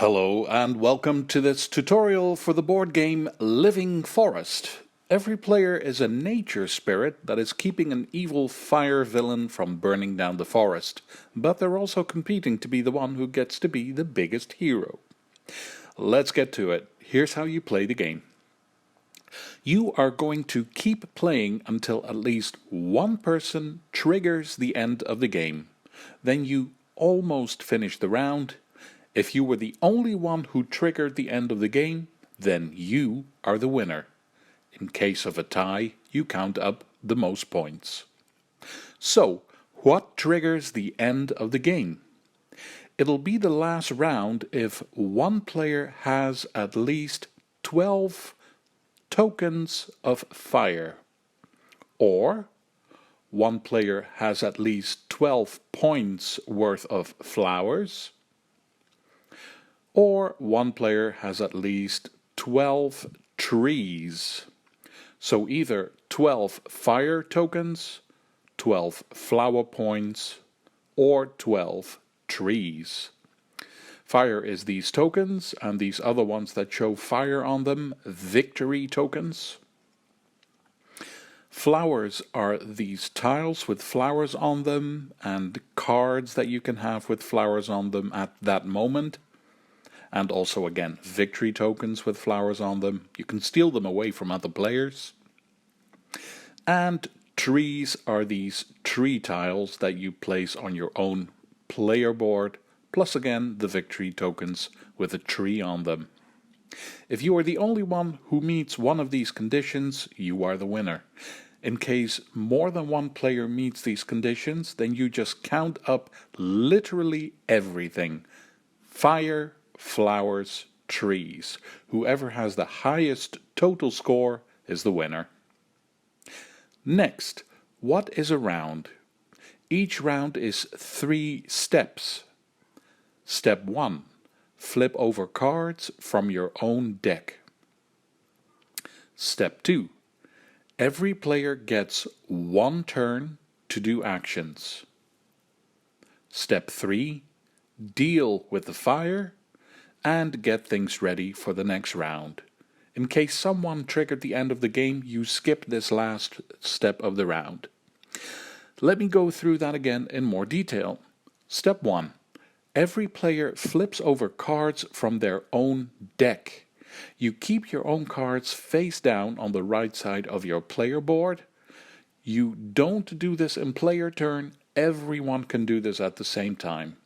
Hello and welcome to this tutorial for the board game Living Forest. Every player is a nature spirit that is keeping an evil fire villain from burning down the forest, but they're also competing to be the one who gets to be the biggest hero. Let's get to it. Here's how you play the game. You are going to keep playing until at least one person triggers the end of the game. Then you almost finish the round. If you were the only one who triggered the end of the game, then you are the winner. In case of a tie, you count up the most points. So, what triggers the end of the game? It'll be the last round if one player has at least 12 tokens of fire, or one player has at least 12 points worth of flowers, or one player has at least 12 trees. So either 12 fire tokens, 12 flower points, or 12 trees. Fire is these tokens, and these other ones that show fire on them, victory tokens. Flowers are these tiles with flowers on them, and cards that you can have with flowers on them at that moment. And also again, victory tokens with flowers on them. You can steal them away from other players. And trees are these tree tiles that you place on your own player board, plus again the victory tokens with a tree on them. If you are the only one who meets one of these conditions, you are the winner. In case more than one player meets these conditions, then you just count up literally everything. Fire, flowers, trees. Whoever has the highest total score is the winner. Next, what is a round? Each round is 3 steps. Step 1. Flip over cards from your own deck. Step 2. Every player gets 1 turn to do actions. Step 3. Deal with the fire and get things ready for the next round. In case someone triggered the end of the game, you skip this last step of the round. Let me go through that again in more detail. Step 1. Every player flips over cards from their own deck. You keep your own cards face down on the right side of your player board. You don't do this in player turn. Everyone can do this at the same time.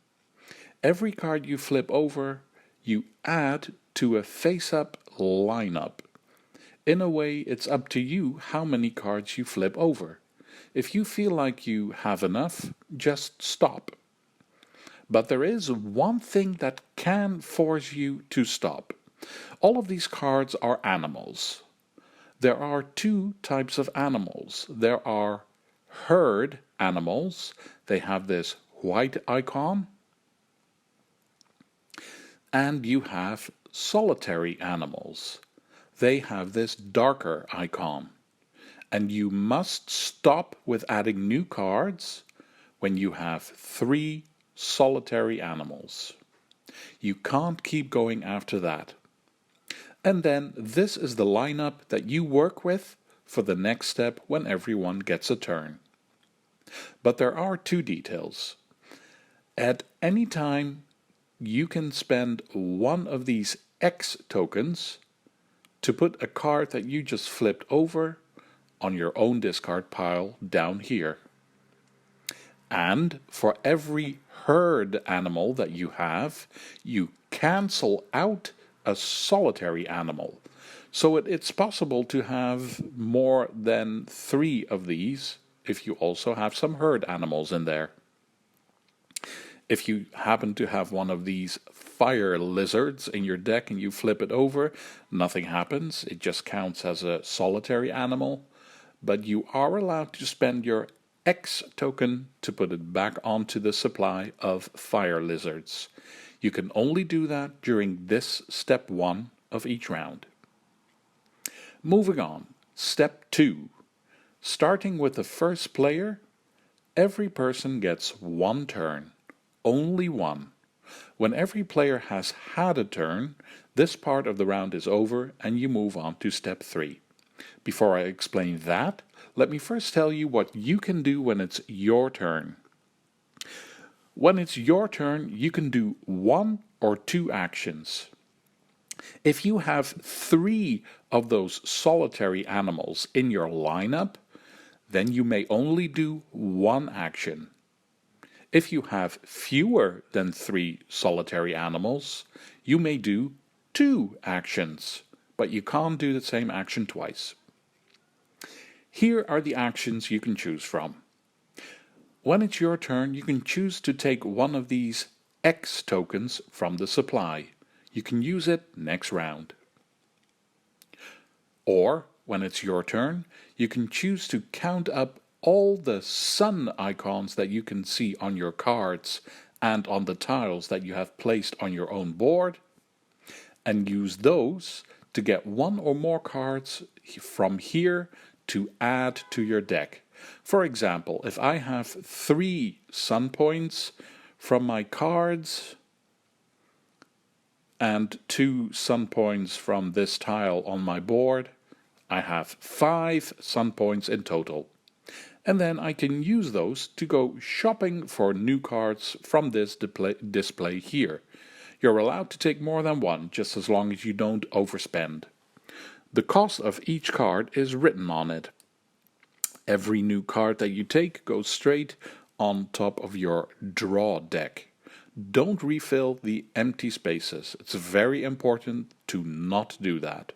Every card you flip over, you add to a face-up lineup. In a way, it's up to you how many cards you flip over. If you feel like you have enough, just stop. But there is one thing that can force you to stop. All of these cards are animals. There are 2 types of animals. There are herd animals. They have this white icon. And you have solitary animals. They have this darker icon. And you must stop with adding new cards when you have 3 solitary animals. You can't keep going after that. And then this is the lineup that you work with for the next step when everyone gets a turn. But there are 2 details. At any time, you can spend one of these X tokens to put a card that you just flipped over on your own discard pile down here. And for every herd animal that you have, you cancel out a solitary animal. So it's possible to have more than 3 of these if you also have some herd animals in there. If you happen to have one of these fire lizards in your deck and you flip it over, nothing happens. It just counts as a solitary animal. But you are allowed to spend your X token to put it back onto the supply of fire lizards. You can only do that during this step 1 of each round. Moving on, step 2. Starting with the first player, every person gets 1 turn. Only 1. When every player has had a turn, this part of the round is over and you move on to step 3. Before I explain that, let me first tell you what you can do when it's your turn. When it's your turn, you can do 1 or 2 actions. If you have 3 of those solitary animals in your lineup, then you may only do 1 action. If you have fewer than 3 solitary animals, you may do 2 actions, but you can't do the same action twice. Here are the actions you can choose from. When it's your turn, you can choose to take one of these X tokens from the supply. You can use it next round. Or, when it's your turn, you can choose to count up all the sun icons that you can see on your cards and on the tiles that you have placed on your own board, and use those to get 1 or more cards from here to add to your deck. For example, if I have 3 sun points from my cards and 2 sun points from this tile on my board, I have 5 sun points in total. And then I can use those to go shopping for new cards from this display here. You're allowed to take more than 1, just as long as you don't overspend. The cost of each card is written on it. Every new card that you take goes straight on top of your draw deck. Don't refill the empty spaces. It's very important to not do that.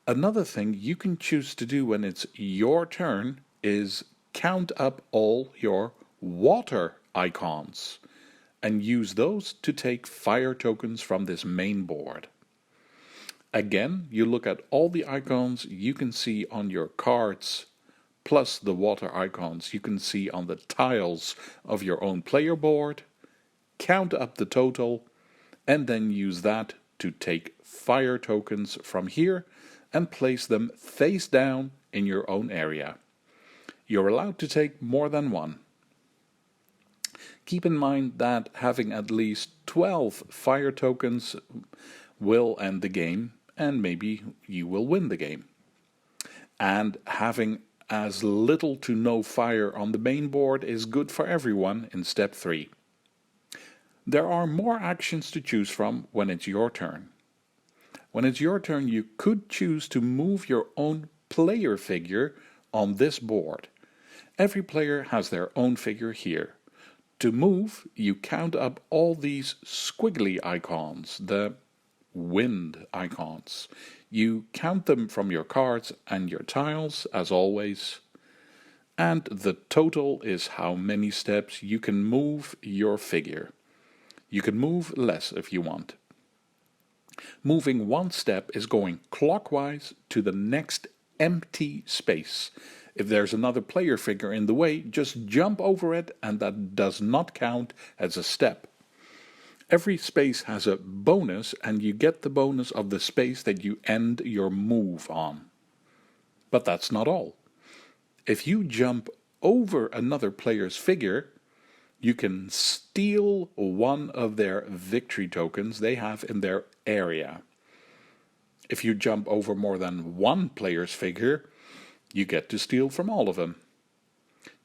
Another thing you can choose to do when it's your turn is count up all your water icons and use those to take fire tokens from this main board. Again, you look at all the icons you can see on your cards, plus the water icons you can see on the tiles of your own player board, count up the total, and then use that to take fire tokens from here and place them face down in your own area. You're allowed to take more than 1. Keep in mind that having at least 12 fire tokens will end the game, and maybe you will win the game. And having as little to no fire on the main board is good for everyone in step 3. There are more actions to choose from when it's your turn. When it's your turn, you could choose to move your own player figure on this board. Every player has their own figure here. To move, you count up all these squiggly icons, the wind icons. You count them from your cards and your tiles, as always, and the total is how many steps you can move your figure. You can move less if you want. Moving 1 step is going clockwise to the next empty space. If there's another player figure in the way, just jump over it, and that does not count as a step. Every space has a bonus, and you get the bonus of the space that you end your move on. But that's not all. If you jump over another player's figure, you can steal 1 of their victory tokens they have in their area. If you jump over more than 1 player's figure, you get to steal from all of them.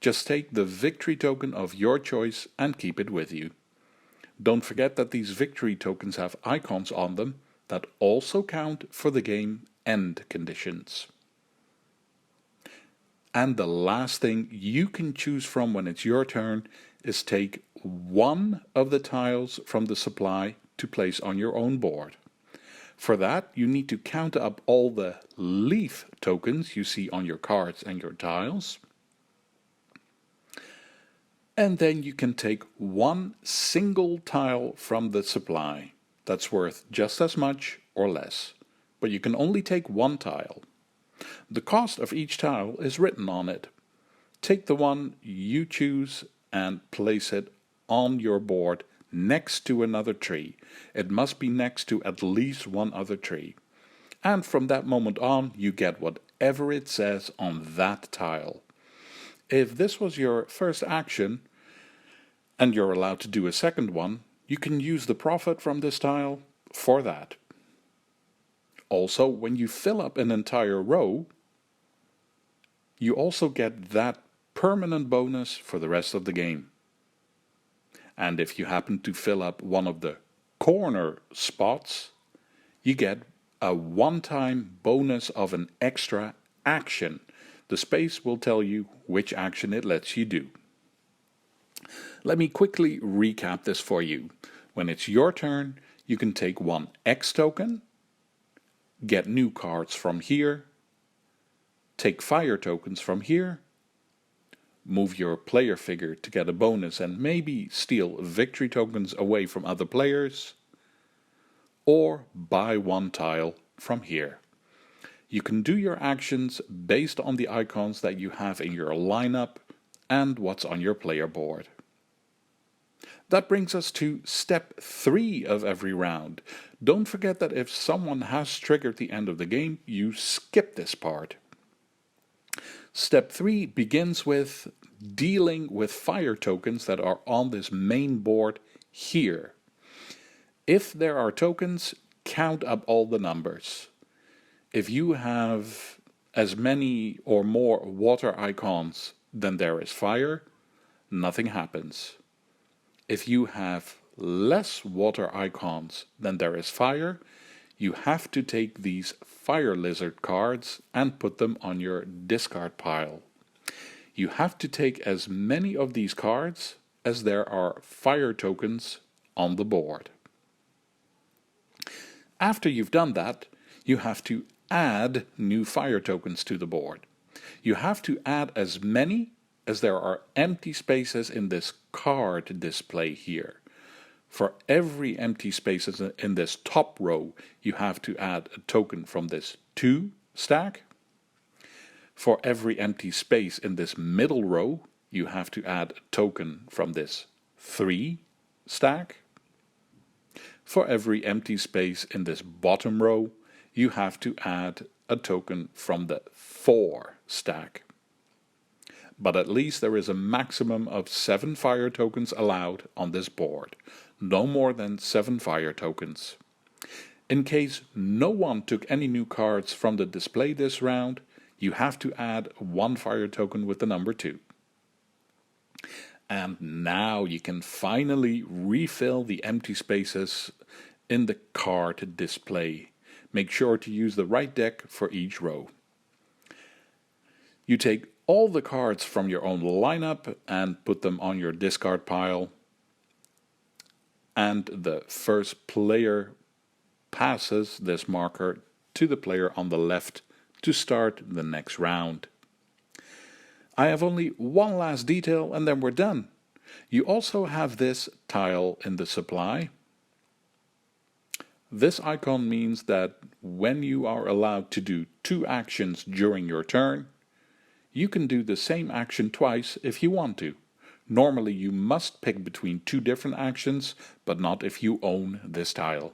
Just take the victory token of your choice and keep it with you. Don't forget that these victory tokens have icons on them that also count for the game end conditions. And the last thing you can choose from when it's your turn is take 1 of the tiles from the supply to place on your own board. For that, you need to count up all the leaf tokens you see on your cards and your tiles. And then you can take 1 single tile from the supply. That's worth just as much or less. But you can only take 1 tile. The cost of each tile is written on it. Take the one you choose and place it on your board next to another tree. It must be next to at least 1 other tree. And from that moment on, you get whatever it says on that tile. If this was your first action, and you're allowed to do a second one, you can use the profit from this tile for that. Also, when you fill up an entire row, you also get that permanent bonus for the rest of the game. And if you happen to fill up one of the corner spots, you get a one-time bonus of an extra action. The space will tell you which action it lets you do. Let me quickly recap this for you. When it's your turn, you can take one X token, get new cards from here, take fire tokens from here, move your player figure to get a bonus and maybe steal victory tokens away from other players, or buy one tile from here. You can do your actions based on the icons that you have in your lineup and what's on your player board. That brings us to step 3 of every round. Don't forget that if someone has triggered the end of the game, you skip this part. Step 3 begins with dealing with fire tokens that are on this main board here. If there are tokens, count up all the numbers. If you have as many or more water icons than there is fire, nothing happens. If you have less water icons than there is fire, you have to take these fire lizard cards and put them on your discard pile. You have to take as many of these cards as there are fire tokens on the board. After you've done that, you have to add new fire tokens to the board. You have to add as many as there are empty spaces in this card display here. For every empty space in this top row, you have to add a token from this 2 stack. For every empty space in this middle row, you have to add a token from this 3 stack. For every empty space in this bottom row, you have to add a token from the 4 stack. But at least there is a maximum of 7 fire tokens allowed on this board. No more than 7 fire tokens. In case no one took any new cards from the display this round, you have to add 1 fire token with the number 2. And now you can finally refill the empty spaces in the card display. Make sure to use the right deck for each row. You take all the cards from your own lineup and put them on your discard pile. And the first player passes this marker to the player on the left to start the next round. I have only one last detail and then we're done. You also have this tile in the supply. This icon means that when you are allowed to do 2 actions during your turn, you can do the same action twice if you want to. Normally you must pick between 2 different actions, but not if you own this tile.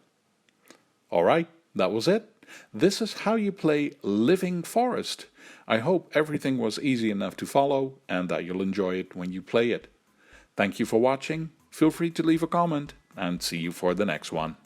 Alright, that was it. This is how you play Living Forest. I hope everything was easy enough to follow and that you'll enjoy it when you play it. Thank you for watching. Feel free to leave a comment and see you for the next one.